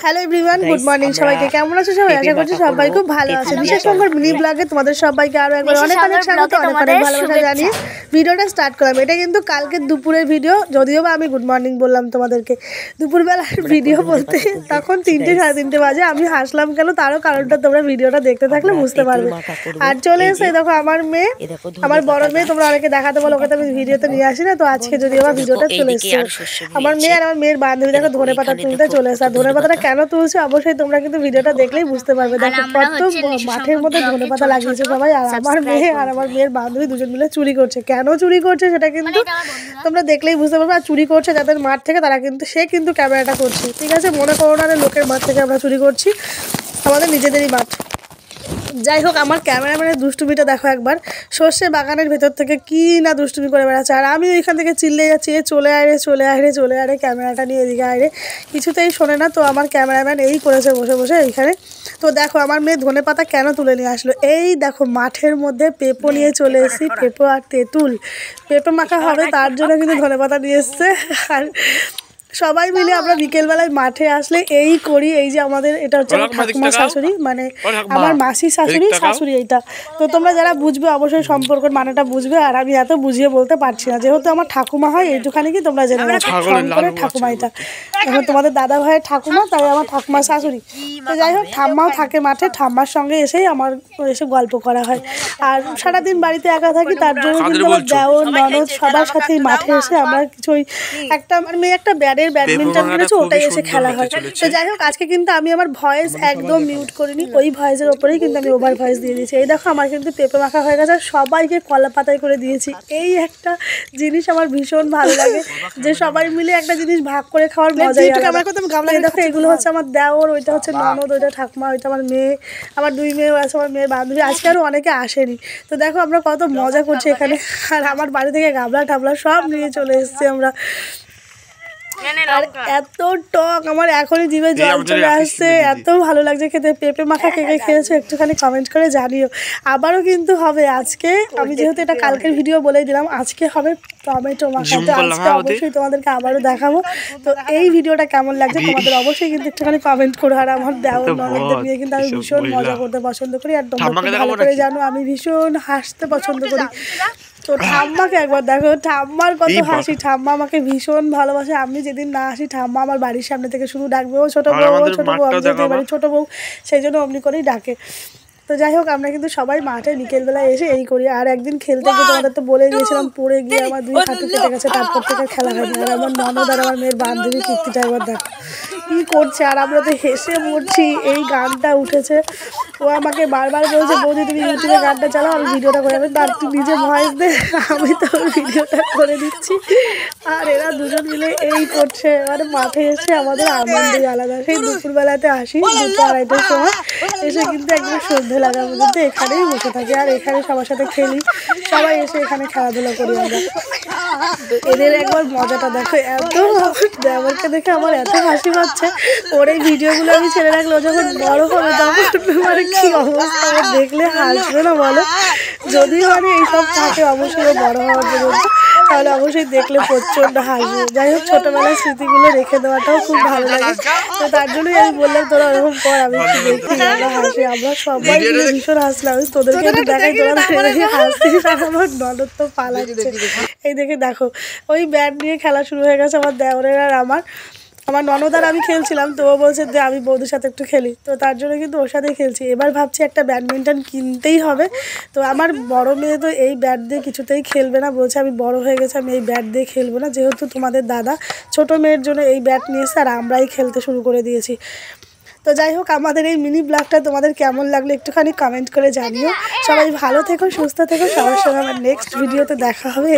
Hello everyone, good morning সবাইকে। কেমন আছো সবাই? আশা করছি সবাই খুব ভালো আছে। বিশেষ করে মিনি ব্লগে তোমাদের সবাইকে আরো একবার অনেক অনেক স্বাগত, অনেক অনেক ভালোবাসা জানিয়ে ভিডিওটা স্টার্ট করলাম। এটা কিন্তু কালকে দুপুরের ভিডিও, যদিও বা আমি গুড মর্নিং বললাম তোমাদেরকে। দুপুরবেলার ভিডিও বলতে তখন 3টে সাড়ে 3টে বাজে। আমি হাসলাম কেন তারও কারণটা তোমরা ভিডিওটা দেখতে থাকলে বুঝতে পারবে। আর চলে এসে দেখো আমার মেয়ে, আমার বড় মেয়ে, তোমরা অনেকে দেখাতে বলো, ওকে তো আমি ভিডিওতে নিয়ে আসি না। তো আজকে যদিও বা ভিডিওটা চলে এসছে। আমার মেয়ে আর আমার মেয়ের বান্ধবী দেখো ধনে পাতা তুলতে চলে এসে। আর ধনে পাতাটা কেন তুলছে অবশ্যই তোমরা কিন্তু ভিডিওটা দেখলেই বুঝতে পারবে। দেখো কত মাঠের মধ্যে ধনে পাতা লাগিয়েছে সবাই। আর আমার মেয়ে আর আমার মেয়ের বান্ধবী দুজন মিলে চুরি করছে। কেন চুরি করছে সেটা কিন্তু তোমরা দেখলেই বুঝতে পারবে। আর চুরি করছে যাদের মাঠ থেকে, তারা কিন্তু সে কিন্তু ক্যামেরাটা করছে, ঠিক আছে? মনে করো না লোকের মাঠ থেকে আমরা চুরি করছি, আমাদের নিজেদেরই মাঠ। যাই হোক, আমার ক্যামেরাম্যানের দুষ্টুমিটা দেখো একবার। সর্ষে বাগানের ভেতর থেকে কি না দুষ্টুমি করে বেড়াচ্ছে। আর আমি ওইখান থেকে চিল্লে যাচ্ছি, চলে আয় চলে আয় চলে আয়, ক্যামেরাটা নিয়ে এদিকে আয়। কিছুতেই শোনে না। তো আমার ক্যামেরাম্যান এই করেছে বসে বসে এইখানে। তো দেখো আমার মেয়ে ধনে পাতা কেন তুলে নিয়ে আসলো। এই দেখো মাঠের মধ্যে পেঁপো নিয়ে চলে এসেছি। পেঁপো আর তেঁতুল, পেঁপে মাখা হবে, তার জন্য কিন্তু ধনে পাতা নিয়ে এসছে। আর সবাই মিলে আমরা বিকেলবেলায় মাঠে আসলে এই করি। এই যে আমাদের এটা হচ্ছে আমার ঠাকুমা শাশুড়ি, মানে আমার মাসির শাশুড়ি এইটা। তো তোমরা যারা বুঝবে অবশ্যই সম্পর্কের মানেটা বুঝবে। আর আমি এত বুঝিয়ে বলতে পারছি না, যেহেতু আমার ঠাকুমা হয় এইটুখানি কি তোমরা জেনে গেছো। শঙ্করের ঠাকুমা এটা, এখন তোমাদের দাদা ভাইয়ের ঠাকুমা, তাই আমার ঠাকুমা শাশুড়ি। তো যাই হোক, ঠাম্মাও থাকে মাঠে, ঠাম্মার সঙ্গে এসেই আমার এসে গল্প করা হয়। আর সারাদিন বাড়িতে একা থাকি, তার জন্য কিন্তু আমার দেওর ননদ সবার সাথেই মাঠে এসে আমরা কিছু একটা, আমার মেয়ে একটা ব্যাডমিন্টন কিনেছে, ওটাই এসে খেলা হয়। তো যাই হোক, আজকে কিন্তু আমি আমার ভয়েস একদম মিউট করিনি, ওই ভয়েসের ওপরেই কিন্তু আমি ওভার ভয়েস দিয়ে দিয়েছি। এই দেখো আমার কিন্তু পেঁপে মাখা হয়ে গেছে, সবাইকে কলা পাতায় করে দিয়েছি। এই একটা জিনিস আমার ভীষণ ভালো লাগে, যে সবাই মিলে একটা জিনিস ভাগ করে খাওয়ার মজাই আলাদা। দেখো এগুলো হচ্ছে আমার দেওর, ওইটা হচ্ছে ননদ, ওইটা ঠাকুমা, ওইটা আমার মেয়ে, আমার 2 মেয়ে আছে, আমার মেয়ের বান্ধবী। আজকে আরও অনেকে আসেনি। তো দেখো আমরা কত মজা করছি এখানে। আর আমার বাড়ি থেকে গাবলা টাবলা সব নিয়ে চলে এসেছি আমরা। আর এত টক, আমার এখনই জিভে জল চলে আসছে, এত ভালো লাগছে খেতে। পেঁপে মাখা কে কে খেয়েছো একটুখানি কমেন্ট করে জানিও। আবারও কিন্তু হবে আজকে, আমি যেহেতু এটা কালকের ভিডিও বলেই দিলাম, আজকে হবে টমেটো মাখা। তো আজকে অবশ্যই তোমাদেরকে আবারও দেখাবো। তো এই ভিডিওটা কেমন লাগছে তোমাদের অবশ্যই কিন্তু একটুখানি কমেন্ট করো। আর আমার দেওর ননদদের নিয়ে কিন্তু আমি ভীষণ মজা করতে পছন্দ করি। আর তোমরা ভালো করে জানো আমি ভীষণ হাসতে পছন্দ করি। তো ঠাম্মাকে একবার দেখো, ঠাম্মার কত হাসি। ঠাম্মা আমাকে ভীষণ ভালোবাসে। আমি যেদিন না আসি, ঠাম্মা আমার বাড়ির সামনে থেকে শুধু ডাকবে, ও ছোটো বউ, ও ছোটো বউ, আমি যেতে পারি ছোটো বউ, সেই জন্য অমনি করেই ডাকে। তো যাই হোক, আমরা কিন্তু সবাই মাঠে বিকেলবেলায় এসে এই করি। আর একদিন খেলতে গিয়ে তোমাদের তো বলে দিয়েছিলাম, পড়ে গিয়ে আমার 2 হাঁটু কেটে গেছে, তারপর থেকে খেলা হয়নি। আর আমার ননদ আর আমার মেয়ের বান্ধবী কীর্তিটা একবার দেখো কী করছে। আর আমরা তো হেসে মরছি। এই গানটা উঠেছে, ও আমাকে বারবার বলছে, বৌদি তুমি ইউটিউবে গানটা চালাও, আমি ভিডিওটা করে আমি, তার তুই নিজে ভয়েস দে, আমি তো ভিডিওটা করে দিচ্ছি। আর এরা দুজন মিলে এই করছে, মানে মাঠে এসে আমাদের আনন্দই আলাদা। সেই দুপুরবেলাতে আসি 2-2:30টার সময়, এসে কিন্তু একদম সন্ধে লাগার মধ্যে এখানেই বসে থাকি। আর এখানে সবার সাথে খেলি, সবাই এসে এখানে খেলাধুলা করি আমরা। এদের একবার মজাটা দেখো, এত দেওয়ারকে দেখে আমার এত হাসি পাচ্ছে। ওর এই ভিডিওগুলো আমি ছেড়ে রাখলে, ও যখন বড় হবে তখন মানে কি অবস্থা, আমার দেখলে হাসবে না বলো? যদি মানে এইসব থাকে অবশ্যই ও বড় হওয়ার পর্যন্ত, তাহলে অবশ্যই দেখলে প্রচণ্ড হাসবে। যাই হোক, ছোটোবেলার স্মৃতিগুলো রেখে দেওয়াটাও খুব ভালো লাগে। তো তার জন্যই আমি বললাম তোরা ওরকম কর, আমি একটু দেখি আমরা হাসি। আমরা সবাই মিলে ভীষণ হাসলাম। আমি তোদেরকে একটু দেখাই, তোরা হাসছিস। আর আমার ননদ তো পালাচ্ছে। এই দেখো ওই ব্যাট নিয়ে খেলা শুরু হয়ে গেছে আমার দেওরের আর আমার ননদ আর আমি খেলছিলাম। তো ও বলছে যে আমি বৌদির সাথে একটু খেলি, তো তার জন্য কিন্তু ওর সাথেই খেলছি। এবার ভাবছি একটা ব্যাডমিন্টন কিনতেই হবে। তো আমার বড় মেয়ে তো এই ব্যাট দিয়ে কিছুতেই খেলবে না, বলছে আমি বড় হয়ে গেছি, আমি এই ব্যাট দিয়ে খেলবো না। যেহেতু তোমাদের দাদা ছোট মেয়ের জন্য এই ব্যাট নিয়ে এসে, আর আমরাই খেলতে শুরু করে দিয়েছি। তো যাই হোক, আমাদের এই মিনি ব্লগটা তোমাদের কেমন লাগলো একটুখানি কমেন্ট করে জানিও। সবাই ভালো থেকো, সুস্থ থেকো, সবার সঙ্গে আমার নেক্সট ভিডিওতে দেখা হবে।